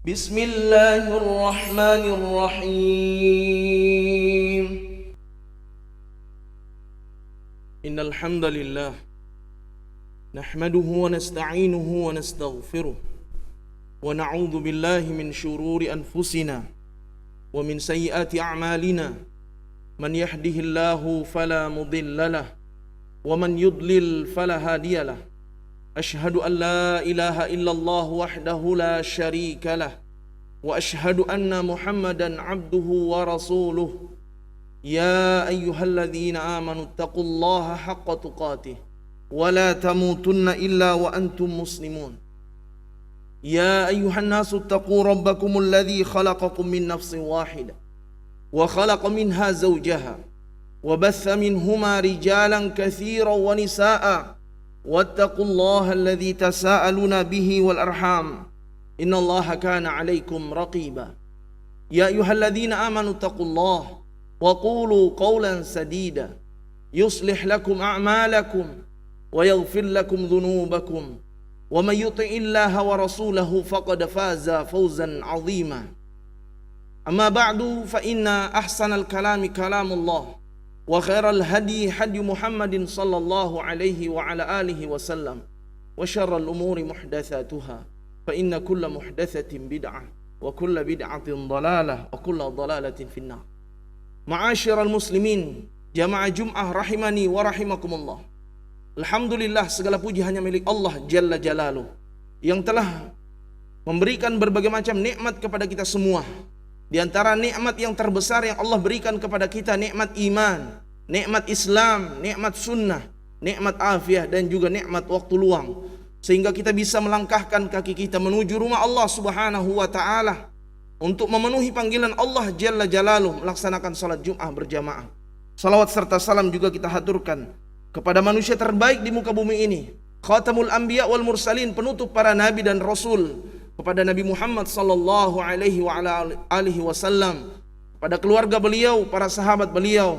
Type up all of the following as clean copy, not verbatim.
بسم الله الرحمن الرحيم إن الحمد لله نحمده ونستعينه ونستغفره ونعوذ بالله من شرور أنفسنا ومن سيئات أعمالنا من يهده الله فلا مضل له ومن يضلل فلا هادي له أشهد أن لا إله إلا الله وحده لا شريك له وأشهد أن محمدا عبده ورسوله يا أيها الذين آمنوا اتقوا الله حق تقاته ولا تموتن إلا وأنتم مسلمون يا أيها الناس اتقوا ربكم الذي خلقكم من نفس واحدة وخلق منها زوجها وبث منهما رجالا كثيرا ونساء واتقوا الله الذي تساءلون به والأرحام إن الله كان عليكم رقيبا يا أيها الذين آمنوا اتقوا الله وقولوا قولا سديدا يصلح لكم أعمالكم ويغفر لكم ذنوبكم ومن يطع الله ورسوله فقد فاز فوزا عظيما أما بعد فإن أحسن الكلام كلام الله وخير الهدي هدي محمد صلى الله عليه وعلى آله وسلم وشر الأمور محدثاتها فإن كل محدثة بدعة وكل بدعة ضلالة وكل ضلالة في النار. Ma'asyiral muslimin, jamaah Jum'ah rahimani wa rahimakumullah. Alhamdulillah, segala puji hanya milik Allah Jalla Jalaluh yang telah memberikan berbagai macam nikmat kepada kita semua. Di antara nikmat yang terbesar yang Allah berikan kepada kita, nikmat iman, nikmat Islam, nikmat sunnah, nikmat afiah, dan juga nikmat waktu luang, sehingga kita bisa melangkahkan kaki kita menuju rumah Allah Subhanahu wa ta'ala untuk memenuhi panggilan Allah Jalla Jalaluh, melaksanakan salat Jum'ah berjamaah. Salawat serta salam juga kita haturkan kepada manusia terbaik di muka bumi ini, Khatamul Anbiya wal Mursalin, penutup para nabi dan rasul, kepada Nabi Muhammad sallallahu alaihi wa ala alihi wasallam, pada keluarga beliau, para sahabat beliau,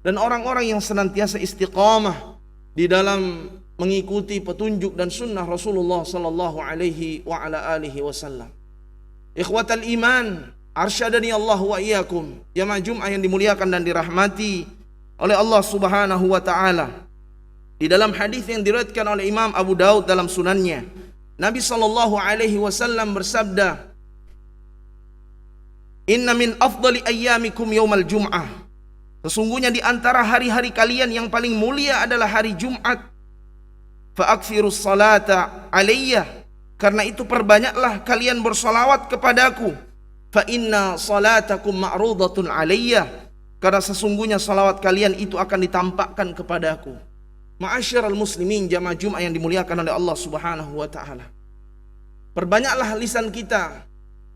dan orang-orang yang senantiasa istiqamah di dalam mengikuti petunjuk dan sunnah Rasulullah sallallahu alaihi wa ala alihi wasallam. Ikhwatal iman, arsyadani Allah wa iyyakum, jamaah Jum'ah yang dimuliakan dan dirahmati oleh Allah Subhanahu wa taala. Di dalam hadis yang diriwayatkan oleh Imam Abu Daud dalam sunannya, Nabi sallallahu alaihi wasallam bersabda, "Inna min afdali ayyamikum yaumal jum'ah." Sesungguhnya di antara hari-hari kalian yang paling mulia adalah hari Jumat. Fa aktsirus salata alayya, karena itu perbanyaklah kalian bersolawat kepadaku. Fa inna salatakum ma'rudatun alayya, karena sesungguhnya salawat kalian itu akan ditampakkan kepadaku. Ma'asyiral muslimin, jamaah Jum'ah yang dimuliakan oleh Allah Subhanahu wa ta'ala, perbanyaklah lisan kita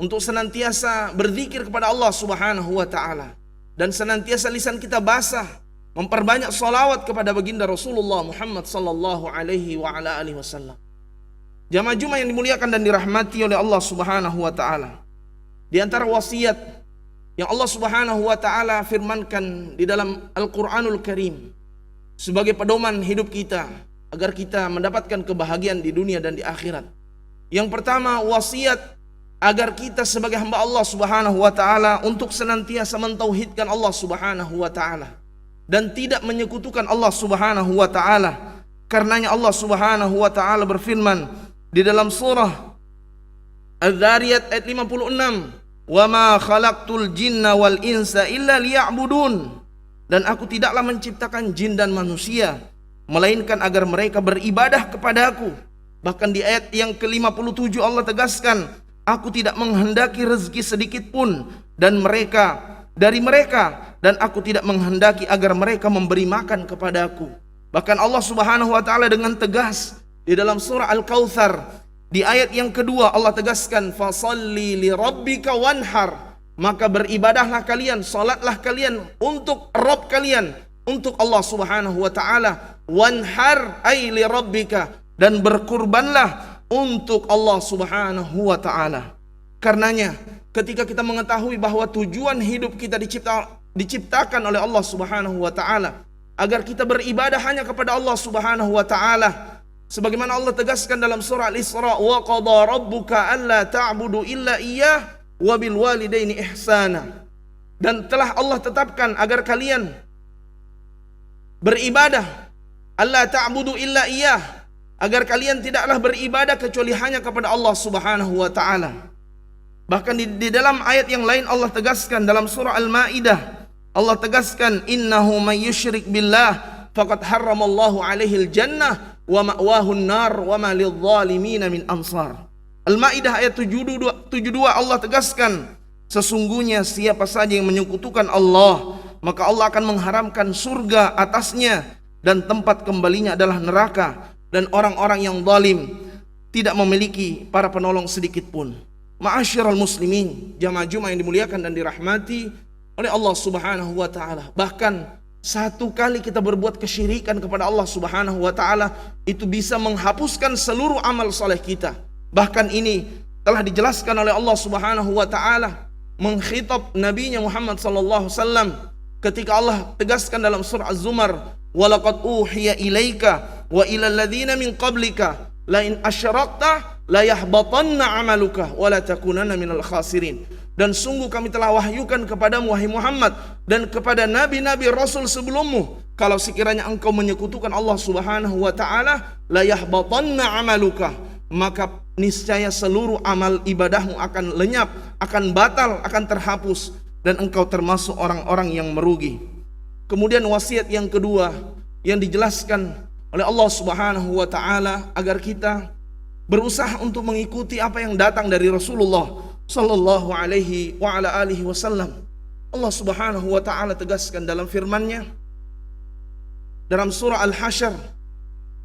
untuk senantiasa berzikir kepada Allah Subhanahu wa ta'ala, dan senantiasa lisan kita basah memperbanyak salawat kepada baginda Rasulullah Muhammad sallallahu alaihi wa ala alihi wasallam. Jamaah Jum'ah yang dimuliakan dan dirahmati oleh Allah Subhanahu wa ta'ala, di antara wasiat yang Allah Subhanahu wa ta'ala firmankan di dalam Al-Qur'anul Karim sebagai pedoman hidup kita agar kita mendapatkan kebahagiaan di dunia dan di akhirat. Yang pertama, wasiat agar kita sebagai hamba Allah Subhanahu wa ta'ala untuk senantiasa mentauhidkan Allah Subhanahu wa ta'ala dan tidak menyekutukan Allah Subhanahu wa ta'ala. Karenanya Allah Subhanahu wa ta'ala berfirman di dalam surah Az-Zariyat ayat 56, "Wa ma khalaqtul jinna wal insa illa liya'budun." Dan aku tidaklah menciptakan jin dan manusia melainkan agar mereka beribadah kepadaku. Bahkan di ayat yang ke-57 Allah tegaskan, aku tidak menghendaki rezeki sedikit pun dari mereka, dan aku tidak menghendaki agar mereka memberi makan kepadaku. Bahkan Allah Subhanahu wa ta'ala dengan tegas di dalam surah Al-Kautsar di ayat yang kedua Allah tegaskan, fasalli li rabbika wanhar, maka beribadahlah kalian, salatlah kalian untuk Rabb kalian, untuk Allah Subhanahu wa ta'ala. Wanhar ay li rabbika, dan berkurbanlah untuk Allah Subhanahu wa ta'ala. Karenanya ketika kita mengetahui bahwa tujuan hidup kita diciptakan oleh Allah Subhanahu wa ta'ala agar kita beribadah hanya kepada Allah Subhanahu wa ta'ala, Sebagaimana Allah tegaskan dalam surah Al-Isra, wa qada rabbuka alla ta'budu illa iyyah wa bil walidaini ihsana. Dan telah Allah tetapkan agar kalian beribadah, alla ta'budu illa iyyah, agar kalian tidaklah beribadah kecuali hanya kepada Allah Subhanahu wa taala. Bahkan di dalam ayat yang lain Allah tegaskan dalam surah Al-Maidah, Allah tegaskan, innahu may yusyrik billah faqad harramallahu alaihil jannah wa ma'wahu an-nar wa ma lidh-dhalimin min ansar. Al-Maidah ayat 72 Allah tegaskan, sesungguhnya siapa saja yang menyekutukan Allah, maka Allah akan mengharamkan surga atasnya dan tempat kembalinya adalah neraka, dan orang-orang yang zalim tidak memiliki para penolong sedikit pun. Ma'asyiral muslimin, jamaah Jumat yang dimuliakan dan dirahmati oleh Allah Subhanahu wa taala. Bahkan satu kali kita berbuat kesyirikan kepada Allah Subhanahu wa taala itu bisa menghapuskan seluruh amal soleh kita. Bahkan ini telah dijelaskan oleh Allah Subhanahu wa taala mengkhitab nabinya Muhammad sallallahu alaihi wasallam ketika Allah tegaskan dalam surah Az-Zumar, walaqad uhiya ilaika wa ilal ladzina min qablika la in asyrakta la yahbatanna amaluka wa la takunanna minal khasirin. Dan sungguh kami telah wahyukan kepadamu wahai Muhammad dan kepada nabi-nabi rasul sebelummu, kalau sekiranya engkau menyekutukan Allah Subhanahu wa taala, la yahbatanna amaluka, maka niscaya seluruh amal ibadahmu akan lenyap, akan batal, akan terhapus, dan engkau termasuk orang-orang yang merugi. Kemudian wasiat yang kedua yang dijelaskan oleh Allah Subhanahu wa taala agar kita berusaha untuk mengikuti apa yang datang dari Rasulullah sallallahu alaihi wa ala alihi wasallam. Allah Subhanahu wa taala tegaskan dalam firman-Nya dalam surah Al-Hasyr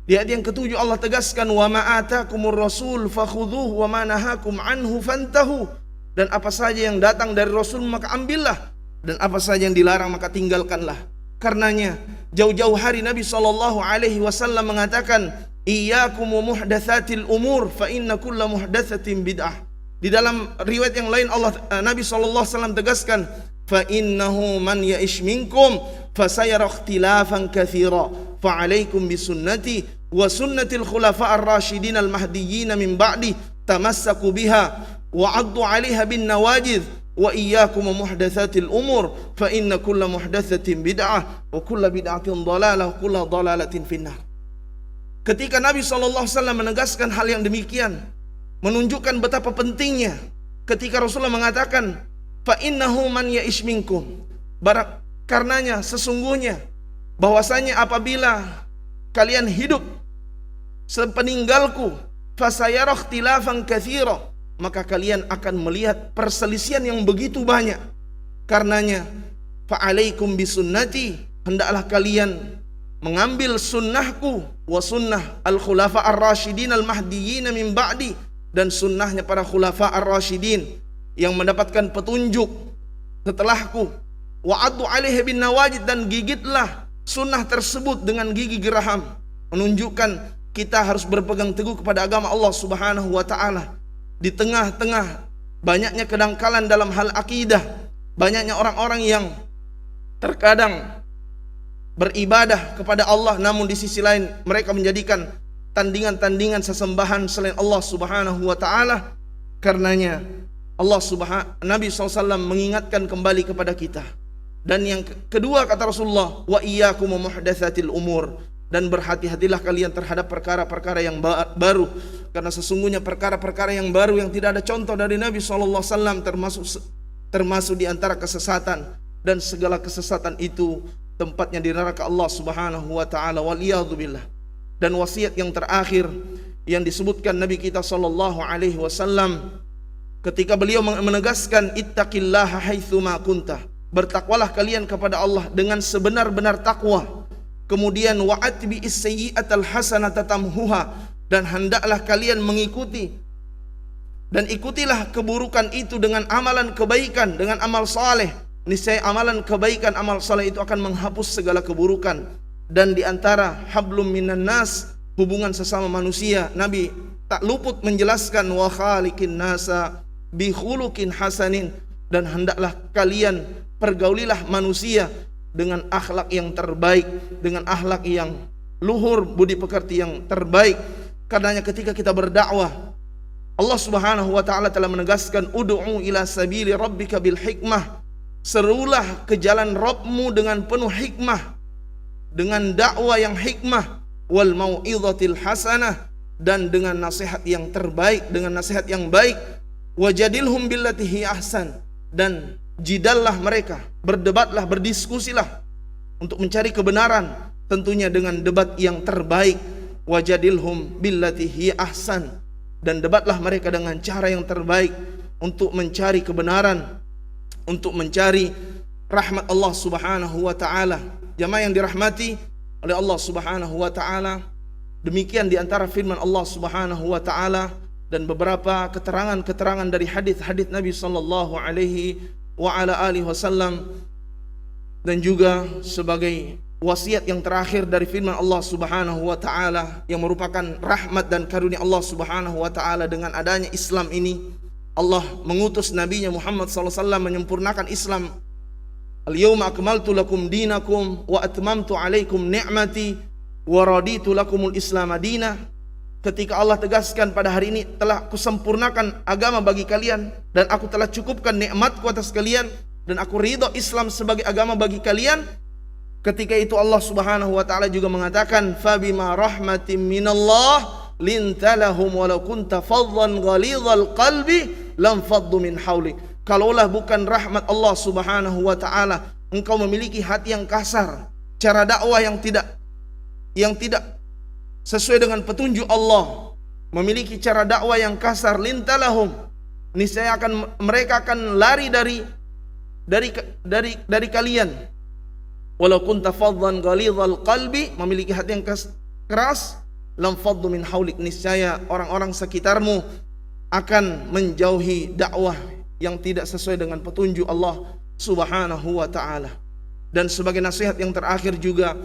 di ayat yang ke-7, Allah tegaskan, wa ma atakumur rasul fakhudhuhu wa ma nahakum anhu fantahu. Dan apa saja yang datang dari Rasul maka ambillah, dan apa saja yang dilarang maka tinggalkanlah. Karenanya jauh-jauh hari Nabi sallallahu alaihi wasallam mengatakan, iyyakum muhdatsatil umur fa inna kulla muhdatsatin bid'ah. Di dalam riwayat yang lain Nabi SAW tegaskan, fa innahu man ya'ish minkum fasayara ikhtilafan katsira fa alaikum bisunnati wa sunnatil khulafa'ir rasyidin al mahdiyyin min ba'di tamassaku biha wa 'addu 'alaiha bin nawajidh wa iyyakum muhdatsatil umur fa inna kulla muhdatsatin bid'ah wa kulla bid'atin dhalalah wa kulla dhalalatin finnar. Ketika Nabi SAW menegaskan hal yang demikian, menunjukkan betapa pentingnya ketika Rasulullah mengatakan, fa innahu man ya'ish minkum, karenanya sesungguhnya bahwasanya apabila kalian hidup sepeninggalku, fasayara ikhtilafan katsira, maka kalian akan melihat perselisihan yang begitu banyak. Karenanya fa alaikum bisunnati, hendaklah kalian mengambil sunnahku wa sunnah al-khulafa ar-rasyidin al-mahdiyyin min ba'di, dan sunnahnya para khulafa ar-rasyidin yang mendapatkan petunjuk setelahku. Wa'addu 'alaihi bin nawajid, dan gigitlah sunnah tersebut dengan gigi geraham, menunjukkan kita harus berpegang teguh kepada agama Allah Subhanahu wa taala. Di tengah-tengah banyaknya kedangkalan dalam hal akidah, banyaknya orang-orang yang terkadang beribadah kepada Allah namun di sisi lain mereka menjadikan tandingan-tandingan sesembahan selain Allah Subhanahu wa taala. Karenanya Nabi SAW mengingatkan kembali kepada kita. Dan yang kedua kata Rasulullah, wa iyyakum muhdatsatil umur, dan berhati-hatilah kalian terhadap perkara-perkara yang baru, karena sesungguhnya perkara-perkara yang baru yang tidak ada contoh dari Nabi SAW termasuk di antara kesesatan, dan segala kesesatan itu tempatnya di neraka Allah Subhanahu wa taala, waliyadzubillah. Dan wasiat yang terakhir yang disebutkan Nabi kita sallallahu alaihi wasallam ketika beliau menegaskan, ittaqillaha haitsu ma kunta, bertakwalah kalian kepada Allah dengan sebenar-benar takwa. Kemudian wa'atbi as-sayyi'atal hasanata tamhuha, dan hendaklah kalian mengikuti dan ikutilah keburukan itu dengan amalan kebaikan, dengan amal saleh. Niscaya amalan kebaikan, amal saleh itu akan menghapus segala keburukan. Dan di antara hablum minan nas, hubungan sesama manusia, Nabi tak luput menjelaskan, wa khaliqin nasa bi khuluqin hasanin, dan hendaklah kalian pergaulilah manusia dengan akhlak yang terbaik, dengan akhlak yang luhur, budi pekerti yang terbaik. Karenanya ketika kita berdakwah, Allah Subhanahu wa taala telah menegaskan, ud'u ila sabili rabbika bil hikmah. Serulah ke jalan Rabbmu dengan penuh hikmah, dengan dakwah yang hikmah, wal mau'izatil hasanah, dan dengan nasihat yang terbaik, dengan nasihat yang baik. Wajadilhum billati hi ahsan, dan jidallah mereka, berdebatlah, berdiskusilah untuk mencari kebenaran, tentunya dengan debat yang terbaik. Wajadilhum billati hi ahsan, dan debatlah mereka dengan cara yang terbaik untuk mencari kebenaran, untuk mencari rahmat Allah Subhanahu wa taala. Jamaah yang dirahmati oleh Allah Subhanahu wa taala, demikian di antara firman Allah Subhanahu wa taala dan beberapa keterangan-keterangan dari hadis-hadis Nabi sallallahu alaihi wa ala alihi wasallam, dan juga sebagai wasiat yang terakhir dari firman Allah Subhanahu wa taala yang merupakan rahmat dan karunia Allah Subhanahu wa taala. Dengan adanya Islam ini, Allah mengutus nabinya Muhammad sallallahu alaihi wasallam menyempurnakan Islam. Al-yawma akmaltu lakum dinakum wa atmamtu alaikum ni'mati wa raditu lakumul Islam madina. Ketika Allah tegaskan, pada hari ini telah kusempurnakan agama bagi kalian, dan aku telah cukupkan nikmatku atas kalian, dan aku ridho Islam sebagai agama bagi kalian. Ketika itu Allah Subhanahu wa taala juga mengatakan, fabima rahmatin minallah lintalahum walau kunta faddan ghalidhal qalbi lam faddu min haulik. Kalaulah bukan rahmat Allah Subhanahu wa taala, engkau memiliki hati yang kasar, cara dakwah yang tidak sesuai dengan petunjuk Allah, memiliki cara dakwah yang kasar, lintalahum, niscaya mereka akan lari dari kalian. Walau kunta faddan ghalidhal qalbi, memiliki hati yang keras, lam faddu min haulik, niscaya orang-orang sekitarmu akan menjauhi dakwah yang tidak sesuai dengan petunjuk Allah Subhanahu wa taala. Dan sebagai nasihat yang terakhir juga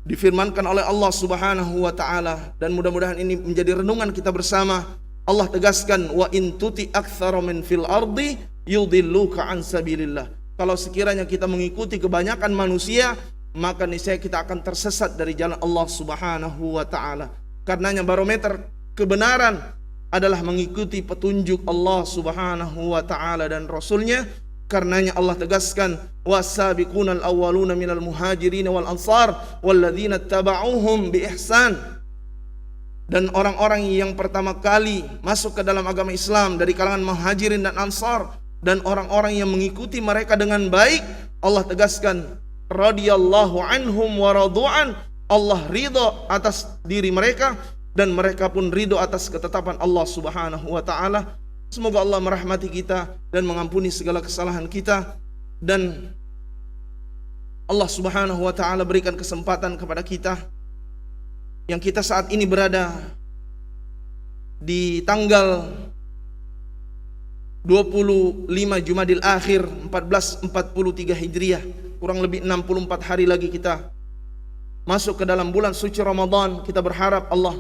difirmankan oleh Allah Subhanahu wa taala, dan mudah-mudahan ini menjadi renungan kita bersama. Allah tegaskan, wa in tuti aktsara min fil ardi yudilluka an sabilillah. Kalau sekiranya kita mengikuti kebanyakan manusia, maka niscaya kita akan tersesat dari jalan Allah Subhanahu wa taala. Karenanya barometer kebenaran adalah mengikuti petunjuk Allah Subhanahu wa taala dan Rasulnya. Karenanya Allah tegaskan, wasabiqunal awwaluna minal muhajirin wal ansar walladzina tabauhum bi ihsan. Dan orang-orang yang pertama kali masuk ke dalam agama Islam dari kalangan muhajirin dan ansar, dan orang-orang yang mengikuti mereka dengan baik, Allah tegaskan, radhiyallahu anhum wa radu'an, Allah ridho atas diri mereka, dan mereka pun ridho atas ketetapan Allah Subhanahu wa taala. Semoga Allah merahmati kita dan mengampuni segala kesalahan kita, dan Allah Subhanahu wa taala berikan kesempatan kepada kita yang kita saat ini berada di tanggal 25 Jumadil Akhir 1443 Hijriah, kurang lebih 64 hari lagi kita masuk ke dalam bulan suci Ramadan. Kita berharap Allah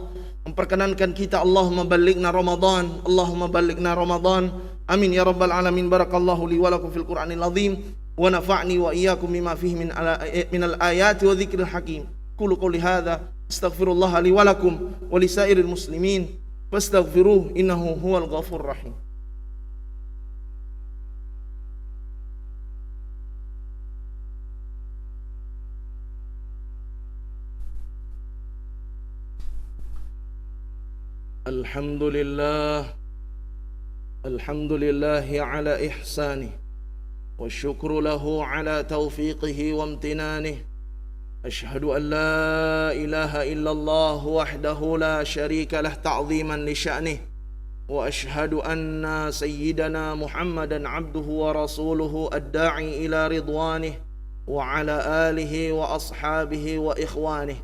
memperkenankan kita. Allahumma ballighna Ramadan, Allahumma ballighna Ramadan, amin ya rabbal alamin. Barakallahu li wa lakum fil Qur'anil azim, wa nafa'ni wa iyyakum bima fihi min al ayati wa dzikril hakim. Qulu qouli hadza astaghfirullah li wa lakum wa lisairil muslimin fastaghfiruhu innahu huwal ghafurur rahim. Alhamdulillahi ala ihsanih, wa syukru lahu ala taufiqihi wa amtinanih. Ashhadu an la ilaha illallah wahdahu la syarika lah ta'ziman li sya'nih, wa ashhadu anna sayyidana Muhammadan abduhu wa rasuluhu ad-da'i ila ridwanih, wa ala alihi wa ashabihi wa ikhwanih.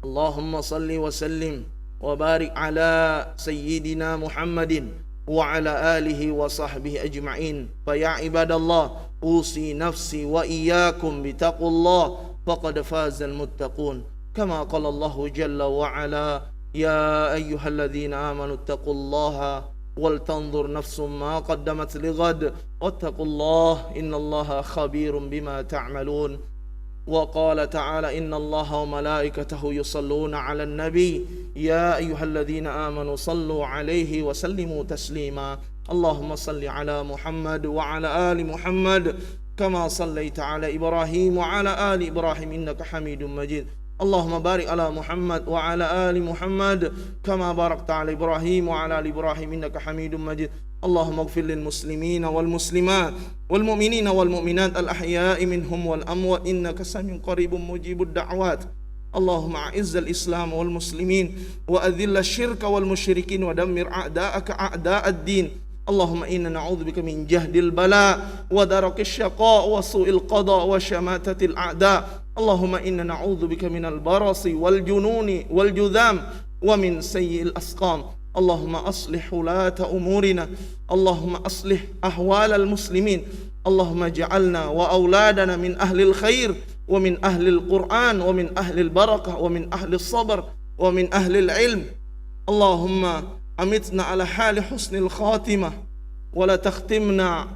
Allahumma salli wa sallim wa barik ala sayyidina Muhammadin wa ala alihi wa sahbihi ajma'in. Fa ya ibadallah, usi nafsi wa iyyakum bitaqullah, faqad fazal muttaqun. Kama qala Allah jalla wa ala, ya ayyuhalladzina amanu taqullaha wal tanzur nafsum ma qaddamat lighad wattaqullaha innallaha khabirum bima ta'malun. وقال تعالى إن الله وملائكته يصلون على النبي يا أيها الذين آمنوا صلوا عليه وسلموا تسليما اللهم صل على محمد وعلى آل محمد كما صليت على إبراهيم وعلى آل إبراهيم إنك حميد مجيد اللهم بارك على محمد وعلى آل محمد كما باركت على إبراهيم وعلى آل إبراهيم إنك حميد مجيد اللهم اغفر للمسلمين والمسلمات والمؤمنين والمؤمنات الأحياء منهم والأموات إنك سميع قريب مجيب الدعوات اللهم أعز الإسلام والمسلمين وأذل الشرك والمشركين ودمر أعداءك أعداء الدين اللهم إنا نعوذ بك من جهد البلاء ودرك الشقاء وسوء القضاء وشماتة الأعداء اللهم إنا نعوذ بك من البرص والجنون والجذام ومن سيء الأسقام اللهم أصلح ولاة أمورنا اللهم أصلح أحوال المسلمين اللهم اجعلنا وأولادنا من أهل الخير ومن أهل القرآن ومن أهل البركة ومن أهل الصبر ومن أهل العلم اللهم أمتنا على حال حسن الخاتمة ولا تختمنا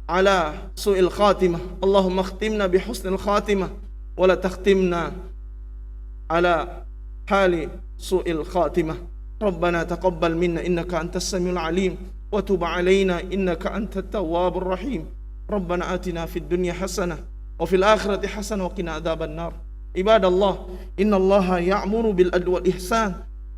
على سوء الخاتمة اللهم اختمنا بحسن الخاتمة ولا تختمنا على حال سوء الخاتمة ربنا تقبل منا إنك أنت السميع العليم وتب علينا إنك أنت التواب الرحيم ربنا آتنا في الدنيا حسنة وفي الآخرة حسنة وقنا عذاب النار عباد الله إن الله يأمر بالعدل والإحسان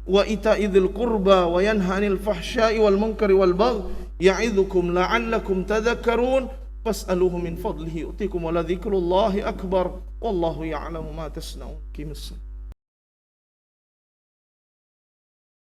وإيتاء ذي القربى وينهى عن الفحشاء والمنكر والبغي يعظكم لعلكم تذكرون فاسألوه من فضله يؤتكم ولذكر الله أكبر والله يعلم ما تصنعون.